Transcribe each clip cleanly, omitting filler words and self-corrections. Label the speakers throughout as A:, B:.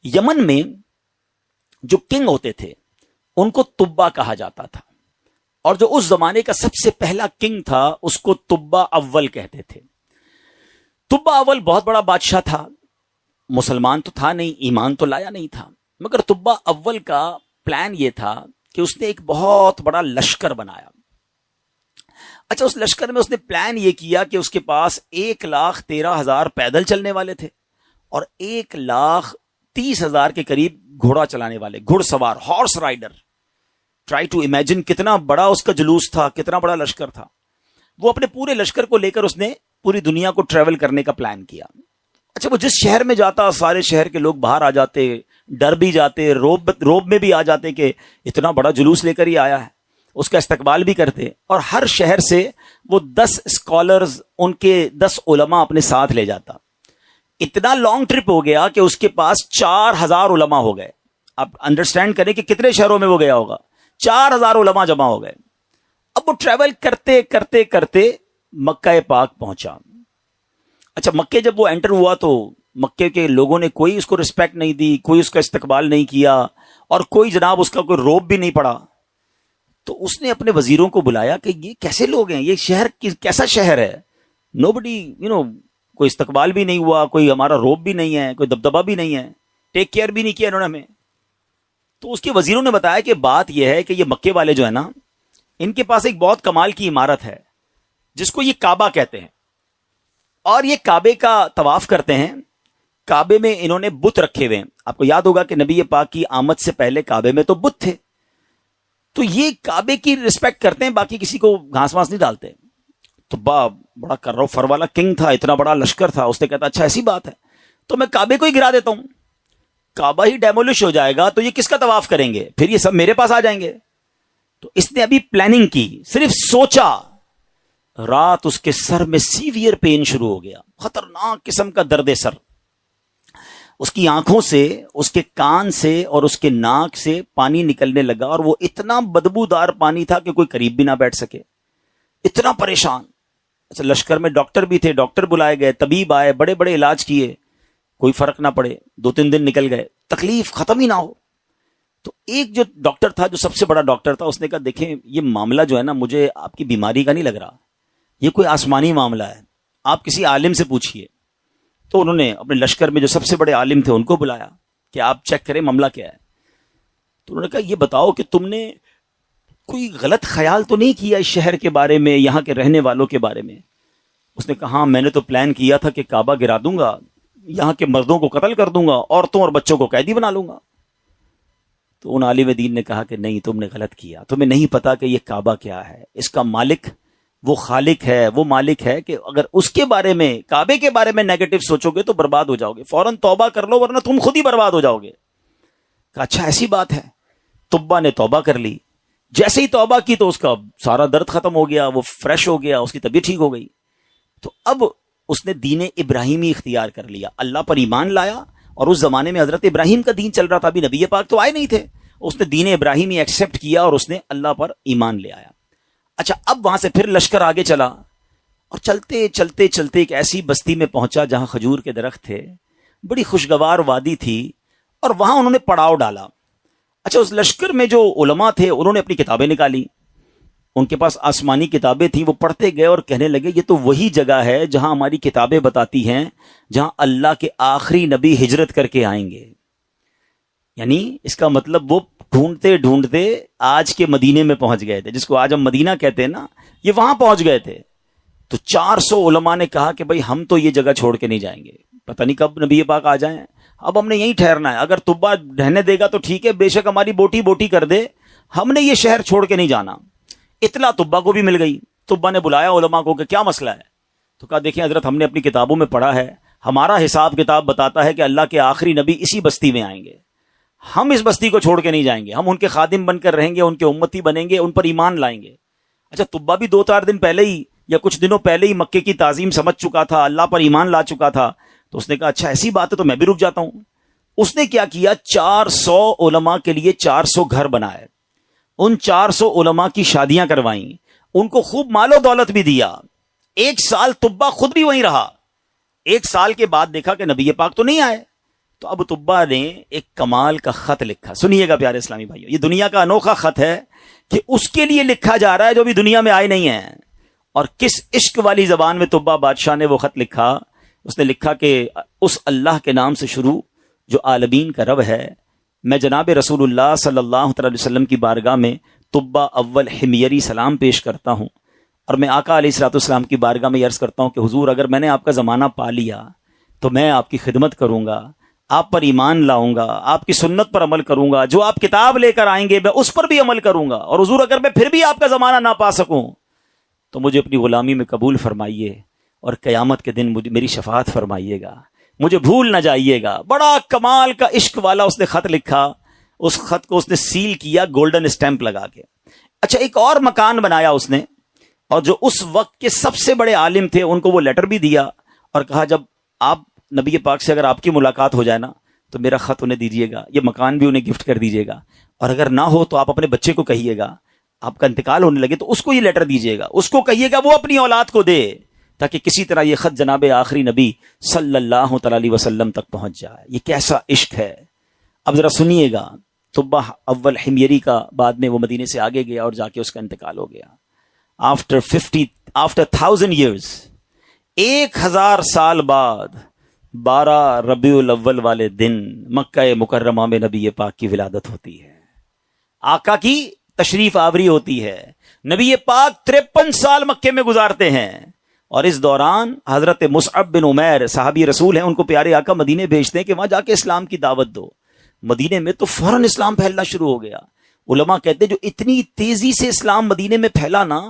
A: یمن میں جو کنگ ہوتے تھے ان کو تبا کہا جاتا تھا، اور جو اس زمانے کا سب سے پہلا کنگ تھا اس کو تبا اول کہتے تھے۔ تبا اول بہت بڑا بادشاہ تھا، مسلمان تو تھا نہیں، ایمان تو لایا نہیں تھا، مگر تبا اول کا پلان یہ تھا کہ اس نے ایک بہت بڑا لشکر بنایا۔ اچھا، اس لشکر میں اس نے پلان یہ کیا کہ اس کے پاس 1,13,000 پیدل چلنے والے تھے اور 1,30,000 کے قریب گھوڑا چلانے والے، گھڑ سوار، horse rider. Try to imagine کتنا بڑا اس کا جلوس تھا، کتنا بڑا لشکر تھا۔ وہ اپنے پورے لشکر کو لے کر اس نے پوری دنیا کو ٹریول کرنے کا پلان کیا۔ اچھا، وہ جس شہر میں جاتا سارے شہر کے لوگ باہر آ جاتے، ڈر بھی جاتے، روب میں بھی آ جاتے کہ اتنا بڑا جلوس لے کر ہی آیا ہے، اس کا استقبال بھی کرتے، اور ہر شہر سے وہ 10 اسکالرز، ان کے 10 علماء اپنے ساتھ لے جاتا۔ اتنا لانگ ٹرپ ہو گیا کہ اس کے پاس 4,000 علماء ہو گئے۔ آپ انڈرسٹینڈ کریں کہ کتنے شہروں میں وہ گیا ہوگا، 4,000 علماء جمع ہو گئے۔ اب وہ ٹریول کرتے کرتے کرتے مکہ پاک پہنچا۔ اچھا، مکے جب وہ انٹر ہوا تو مکے کے لوگوں نے کوئی اس کو رسپیکٹ نہیں دی، کوئی اس کا استقبال نہیں کیا، اور کوئی جناب اس کا کوئی روب بھی نہیں پڑا۔ تو اس نے اپنے وزیروں کو بلایا کہ یہ کیسے لوگ ہیں، یہ شہر کیسا شہر ہے، نو بڈی کوئی استقبال بھی نہیں ہوا، کوئی ہمارا روب بھی نہیں ہے، کوئی دبدبا بھی نہیں ہے، ٹیک کیئر بھی نہیں کیا انہوں نے ہمیں۔ تو اس کے وزیروں نے بتایا کہ بات یہ ہے کہ یہ مکے والے جو ہے نا، ان کے پاس ایک بہت کمال کی عمارت ہے جس کو یہ کعبہ کہتے ہیں، اور یہ کعبے کا طواف کرتے ہیں۔ کعبے میں انہوں نے بت رکھے ہوئے ہیں۔ آپ کو یاد ہوگا کہ نبی پاک کی آمد سے پہلے کعبے میں تو بت تھے، تو یہ کعبے کی رسپیکٹ کرتے ہیں، باقی کسی کو گھاس واس نہیں ڈالتے۔ تو بڑا کرو فر والا کنگ تھا، اتنا بڑا لشکر تھا، اس نے کہتا اچھا ایسی بات ہے تو میں کعبے کو ہی گرا دیتا ہوں، کعبہ ہی ڈیمولش ہو جائے گا تو یہ کس کا طواف کریں گے، پھر یہ سب میرے پاس آ جائیں گے۔ تو اس نے ابھی پلاننگ کی، صرف سوچا، رات اس کے سر میں سیویئر پین شروع ہو گیا، خطرناک قسم کا درد سر۔ اس کی آنکھوں سے، اس کے کان سے اور اس کے ناک سے پانی نکلنے لگا، اور وہ اتنا بدبودار پانی تھا کہ کوئی قریب بھی نہ بیٹھ سکے، اتنا پریشان۔ اچھا، لشکر میں ڈاکٹر بھی تھے، ڈاکٹر بلائے گئے، طبیب آئے، بڑے بڑے علاج کیے، کوئی فرق نہ پڑے، 2-3 دن نکل گئے، تکلیف ختم ہی نہ ہو۔ تو ایک جو ڈاکٹر تھا، جو سب سے بڑا ڈاکٹر تھا، اس نے کہا دیکھیں یہ معاملہ جو ہے نا، مجھے آپ کی بیماری کا نہیں لگ رہا، یہ کوئی آسمانی معاملہ ہے، آپ کسی عالم سے پوچھئے۔ تو انہوں نے اپنے لشکر میں جو سب سے بڑے عالم تھے ان کو بلایا کہ آپ چیک کریں معاملہ کیا ہے۔ تو انہوں نے کہا یہ بتاؤ کہ تم نے کوئی غلط خیال تو نہیں کیا اس شہر کے بارے میں، یہاں کے رہنے والوں کے بارے میں؟ اس نے کہا ہاں، میں نے تو پلان کیا تھا کہ کعبہ گرا دوں گا، یہاں کے مردوں کو قتل کر دوں گا، عورتوں اور بچوں کو قیدی بنا لوں گا۔ تو ان عالم دین نے کہا کہ نہیں، تم نے غلط کیا، تمہیں نہیں پتا کہ یہ کعبہ کیا ہے، اس کا مالک وہ خالق ہے، وہ مالک ہے کہ اگر اس کے بارے میں، کعبے کے بارے میں نیگیٹو سوچو گے تو برباد ہو جاؤ گے، فوراً توبہ کر لو ورنہ تم خود ہی برباد ہو جاؤ گے۔ کہا اچھا ایسی بات ہے۔ تبا نے توبہ کر لی، جیسے ہی توبہ کی تو اس کا سارا درد ختم ہو گیا، وہ فریش ہو گیا، اس کی طبیعت ٹھیک ہو گئی۔ تو اب اس نے دین ابراہیمی اختیار کر لیا، اللہ پر ایمان لایا، اور اس زمانے میں حضرت ابراہیم کا دین چل رہا تھا، ابھی نبی پاک تو آئے نہیں تھے، اس نے دین ابراہیمی ایکسیپٹ کیا اور اس نے اللہ پر ایمان لے آیا۔ اچھا، اب وہاں سے پھر لشکر آگے چلا، اور چلتے چلتے چلتے ایک ایسی بستی میں پہنچا جہاں کھجور کے درخت تھے، بڑی خوشگوار وادی تھی، اور وہاں انہوں نے پڑاؤ ڈالا۔ اچھا، اس لشکر میں جو علماء تھے انہوں نے اپنی کتابیں نکالی، ان کے پاس آسمانی کتابیں تھیں، وہ پڑھتے گئے اور کہنے لگے یہ تو وہی جگہ ہے جہاں ہماری کتابیں بتاتی ہیں جہاں اللہ کے آخری نبی ہجرت کر کے آئیں گے۔ یعنی اس کا مطلب وہ ڈھونڈتے ڈھونڈتے آج کے مدینے میں پہنچ گئے تھے، جس کو آج ہم مدینہ کہتے ہیں نا، یہ وہاں پہنچ گئے تھے۔ تو 400 علماء نے کہا کہ بھائی ہم تو یہ جگہ چھوڑ کے نہیں جائیں گے، پتہ نہیں کب نبی پاک آ جائیں، اب ہم نے یہیں ٹھہرنا ہے، اگر تبا رہنے دے گا تو ٹھیک ہے، بے شک ہماری بوٹی بوٹی کر دے، ہم نے یہ شہر چھوڑ کے نہیں جانا۔ اطلاع تبا کو بھی مل گئی، تبا نے بلایا علماء کو کہ کیا مسئلہ ہے؟ تو کہا دیکھیں حضرت، ہم نے اپنی کتابوں میں پڑھا ہے، ہمارا حساب کتاب بتاتا ہے کہ اللہ کے آخری نبی اسی بستی میں آئیں گے، ہم اس بستی کو چھوڑ کے نہیں جائیں گے، ہم ان کے خادم بن کر رہیں گے، ان کے امتی بنیں گے، ان پر ایمان لائیں گے۔ اچھا، تبا بھی 2-4 دن پہلے ہی یا کچھ دنوں پہلے ہی مکے کی تعظیم سمجھ چکا تھا، اللہ پر ایمان لا چکا تھا، تو اس نے کہا اچھا ایسی بات ہے تو میں بھی رک جاتا ہوں۔ اس نے کیا کیا، 400 علماء کے لیے 400 گھر بنائے، ان 400 علماء کی شادیاں کروائیں، ان کو خوب مال و دولت بھی دیا۔ 1 سال تبا خود بھی وہیں رہا، 1 سال کے بعد دیکھا کہ نبی پاک تو نہیں آئے، تو ابو طبا نے ایک کمال کا خط لکھا. سنیے گا پیارے اسلامی بھائیو, یہ دنیا کا انوکھا خط ہے کہ اس کے لیے لکھا جا رہا ہے جو ابھی دنیا میں آئے نہیں ہیں. اور کس عشق والی زبان میں طبا بادشاہ نے وہ خط لکھا. اس نے لکھا کہ اس اللہ کے نام سے شروع جو عالمین کا رب ہے. میں جناب رسول اللہ صلی اللہ علیہ وسلم کی بارگاہ میں طبا اول حمیری سلام پیش کرتا ہوں, اور میں آقا علیہ الصلوۃ والسلام کی بارگاہ میں عرض کرتا ہوں کہ حضور اگر میں نے آپ کا زمانہ پا لیا تو میں آپ کی خدمت کروں گا, آپ پر ایمان لاؤں گا, آپ کی سنت پر عمل کروں گا, جو آپ کتاب لے کر آئیں گے میں اس پر بھی عمل کروں گا. اور حضور اگر میں پھر بھی آپ کا زمانہ نہ پا سکوں تو مجھے اپنی غلامی میں قبول فرمائیے, اور قیامت کے دن میری شفاعت فرمائیے گا, مجھے بھول نہ جائیے گا. بڑا کمال کا عشق والا اس نے خط لکھا. اس خط کو اس نے سیل کیا گولڈن اسٹیمپ لگا کے. اچھا, ایک اور مکان بنایا اس نے, اور جو اس وقت کے سب سے بڑے عالم تھے ان کو وہ لیٹر بھی دیا, اور کہا جب آپ نبی پاک سے اگر آپ کی ملاقات ہو جائے نا تو میرا خط انہیں دیجیے گا, یہ مکان بھی انہیں گفٹ کر دیجیے گا, اور اگر نہ ہو تو آپ اپنے بچے کو کہیے گا, آپ کا انتقال ہونے لگے تو اس کو یہ لیٹر دیجیے گا, اس کو کہیے گا وہ اپنی اولاد کو دے, تاکہ کسی طرح یہ خط جناب آخری نبی صلی اللہ تعالی علیہ وسلم تک پہنچ جائے. یہ کیسا عشق ہے. اب ذرا سنیے گا. طبا اول حمیری کا بعد میں وہ مدینے سے آگے گیا اور جا کے اس کا انتقال ہو گیا. آفٹر 1000 years, 1000 سال بعد 12 ربیع الاول والے دن مکہ مکرمہ میں نبی پاک کی ولادت ہوتی ہے, آقا کی تشریف آوری ہوتی ہے. نبی پاک 53 سال مکے میں گزارتے ہیں, اور اس دوران حضرت مصعب بن عمیر صحابی رسول ہیں, ان کو پیارے آقا مدینے بھیجتے ہیں کہ وہاں جا کے اسلام کی دعوت دو. مدینے میں تو فوراً اسلام پھیلنا شروع ہو گیا. علماء کہتے ہیں جو اتنی تیزی سے اسلام مدینے میں پھیلا نا,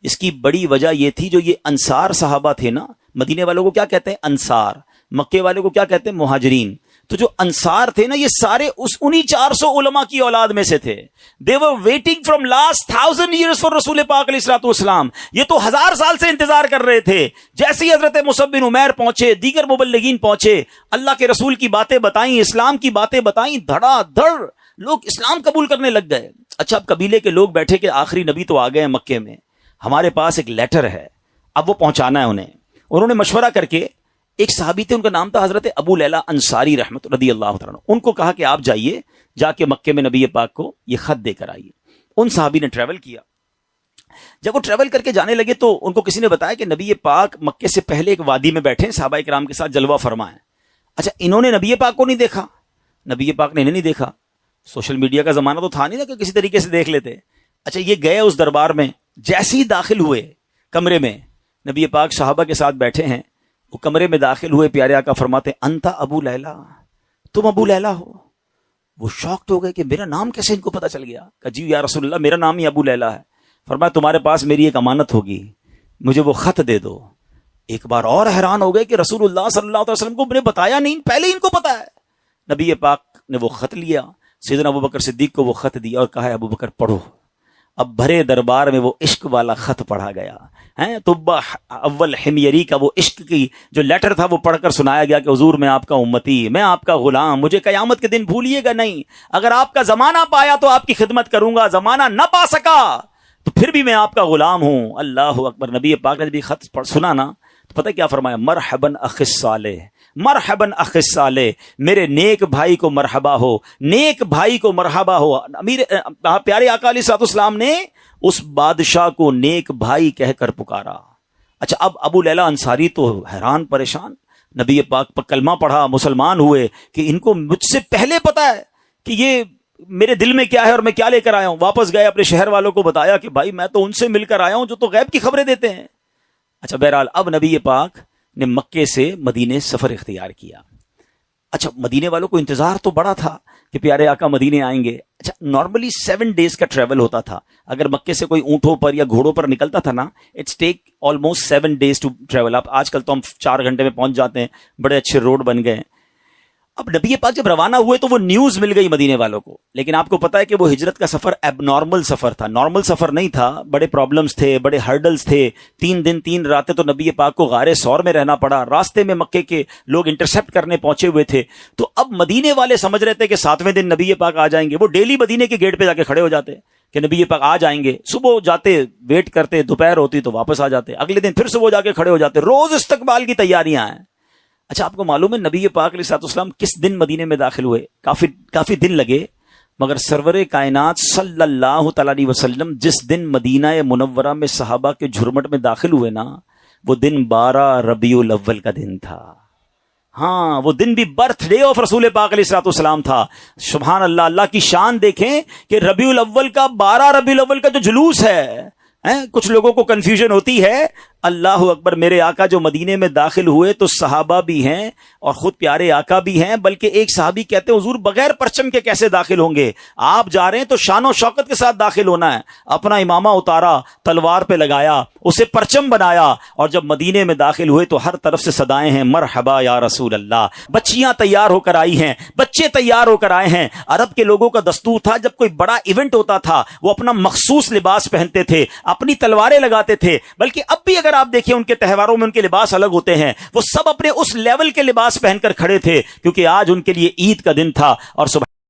A: اس کی بڑی وجہ یہ تھی جو یہ انصار صحابہ تھے نا. مدینے والوں کو کیا کہتے ہیں؟ انصار. مکے والے کو کیا کہتے ہیں؟ مہاجرین. تو جو انصار تھے نا, یہ سارے انہی 400 علماء کی اولاد میں سے تھے. They were waiting from last 1000 years for رسول پاک علیہ الصلوۃ والسلام. یہ تو 1000 سال سے انتظار کر رہے تھے. جیسے ہی حضرت مصعب بن عمیر پہنچے, دیگر مبلغین پہنچے, اللہ کے رسول کی باتیں بتائیں, اسلام کی باتیں بتائیں, دھڑا دھڑ لوگ اسلام قبول کرنے لگ گئے. اچھا, اب قبیلے کے لوگ بیٹھے کہ آخری نبی تو آ گئے ہیں مکے میں, ہمارے پاس ایک لیٹر ہے, اب وہ پہنچانا ہے انہیں. انہوں نے مشورہ کر کے, ایک صحابی تھے ان کا نام تھا حضرت ابو لیلہ انصاری رحمت رضی اللہ تعالیٰ عنہ, ان کو کہا کہ آپ جائیے, جا کے مکے میں نبی پاک کو یہ خط دے کر آئیے. ان صحابی نے ٹریول کیا. جب وہ ٹریول کر کے جانے لگے تو ان کو کسی نے بتایا کہ نبی پاک مکے سے پہلے ایک وادی میں بیٹھے صحابہ کرام کے ساتھ جلوہ فرما ہے. اچھا, انہوں نے نبی پاک کو نہیں دیکھا, نبی پاک نے انہیں نہیں دیکھا. سوشل میڈیا کا زمانہ تو تھا نہیں نا کہ کسی طریقے سے دیکھ لیتے. اچھا, یہ گئے اس دربار میں, جیسے ہی داخل ہوئے کمرے میں, نبی پاک صحابہ کے ساتھ بیٹھے ہیں, وہ کمرے میں داخل ہوئے, پیارے آقا فرماتے انتا ابو لیلہ, تم ابو لیلہ ہو. وہ شاکڈ ہو گئے کہ میرا نام کیسے ان کو پتا چل گیا. کہ جی یا رسول اللہ, میرا نام ہی ابو لیلہ ہے. فرمایا تمہارے پاس میری ایک امانت ہوگی, مجھے وہ خط دے دو. ایک بار اور حیران ہو گئے کہ رسول اللہ صلی اللہ علیہ وسلم کو نے بتایا نہیں, پہلے ہی ان کو پتا ہے. نبی پاک نے وہ خط لیا, سیدنا ابو بکر صدیق کو وہ خط دیا اور کہا ابو بکر پڑھو. اب بھرے دربار میں وہ عشق والا خط پڑھا گیا. طبا اول حمیری کا وہ عشق کی جو لیٹر تھا وہ پڑھ کر سنایا گیا کہ حضور میں آپ کا امتی, میں آپ کا غلام, مجھے قیامت کے دن بھولیے گا نہیں. اگر آپ کا زمانہ پایا تو آپ کی خدمت کروں گا, زمانہ نہ پا سکا تو پھر بھی میں آپ کا غلام ہوں. اللہ اکبر. نبی پاک نے جب خط سنا نا تو پتہ کیا فرمایا؟ مرحباً اخ الصالح, مرحباً اخ الصالح, میرے نیک بھائی کو مرحبا ہو, نیک بھائی کو مرحبا ہو. امیر پیارے آقا علیہ الصلوۃ والسلام نے اس بادشاہ کو نیک بھائی کہہ کر پکارا. اچھا, اب ابو لیلہ انصاری تو حیران پریشان, نبی پاک پر کلمہ پڑھا, مسلمان ہوئے کہ ان کو مجھ سے پہلے پتا ہے کہ یہ میرے دل میں کیا ہے اور میں کیا لے کر آیا ہوں. واپس گئے, اپنے شہر والوں کو بتایا کہ بھائی میں تو ان سے مل کر آیا ہوں جو تو غیب کی خبریں دیتے ہیں. اچھا, بہرحال اب نبی پاک نے مکے سے مدینے سفر اختیار کیا. اچھا, مدینے والوں کو انتظار تو بڑا تھا کہ پیارے آقا مدینے آئیں گے. اچھا, نارملی 7 days کا ٹریول ہوتا تھا. اگر مکے سے کوئی اونٹوں پر یا گھوڑوں پر نکلتا تھا نا, it's take almost 7 days to travel. اب آج کل تو ہم 4 گھنٹے میں پہنچ جاتے ہیں, بڑے اچھے روڈ بن گئے. اب نبی پاک جب روانہ ہوئے تو وہ نیوز مل گئی مدینے والوں کو, لیکن آپ کو پتا ہے کہ وہ ہجرت کا سفر ایب نارمل سفر تھا, نارمل سفر نہیں تھا. بڑے پرابلمز تھے, بڑے ہرڈلز تھے. 3 دن 3 راتیں تو نبی پاک کو غار ثور میں رہنا پڑا. راستے میں مکے کے لوگ انٹرسپٹ کرنے پہنچے ہوئے تھے. تو اب مدینے والے سمجھ رہے تھے کہ 7ویں دن نبی پاک آ جائیں گے. وہ ڈیلی مدینے کے گیٹ پہ جا کے کھڑے ہو جاتے کہ نبی پاک آ جائیں گے. صبح جاتے, ویٹ کرتے, دوپہر ہوتی تو واپس آ جاتے. اگلے دن پھر صبح جا کے کھڑے ہو جاتے. روز استقبال کی تیاریاں ہیں. اچھا آپ کو معلوم ہے نبی پاک علیہ الصلوۃ والسلام کس دن مدینے میں داخل ہوئے؟ کافی دن لگے، مگر سرور کائنات صلی اللہ تعالی علیہ وسلم جس دن مدینہ منورہ میں صحابہ کے جھرمٹ میں داخل ہوئے نا، وہ دن 12 ربیع الاول کا دن تھا۔ ہاں، وہ دن بھی برتھ ڈے آف رسول پاک علیہ الصلوۃ والسلام تھا۔ سبحان اللہ، اللہ کی شان دیکھیں کہ ربیع الاول کا 12 ربیع الاول کا جو جلوس ہے، کچھ لوگوں کو کنفیوژن ہوتی ہے۔ اللہ اکبر، میرے آقا جو مدینے میں داخل ہوئے تو صحابہ بھی ہیں اور خود پیارے آقا بھی ہیں، بلکہ ایک صحابی کہتے ہیں حضور بغیر پرچم کے کیسے داخل ہوں گے؟ آپ جا رہے ہیں تو شان و شوکت کے ساتھ داخل ہونا ہے۔ اپنا امامہ اتارا، تلوار پہ لگایا، اسے پرچم بنایا، اور جب مدینے میں داخل ہوئے تو ہر طرف سے صدائیں ہیں مرحبا یا رسول اللہ۔ بچیاں تیار ہو کر آئی ہیں، بچے تیار ہو کر آئے ہیں۔ عرب کے لوگوں کا دستور تھا جب کوئی بڑا ایونٹ ہوتا تھا وہ اپنا مخصوص لباس پہنتے تھے، اپنی تلواریں لگاتے تھے، بلکہ اب بھی اگر آپ دیکھیں ان کے تہواروں میں ان کے لباس الگ ہوتے ہیں، وہ سب اپنے اس لیول کے لباس پہن کر کھڑے تھے کیونکہ آج ان کے لیے عید کا دن تھا۔ اور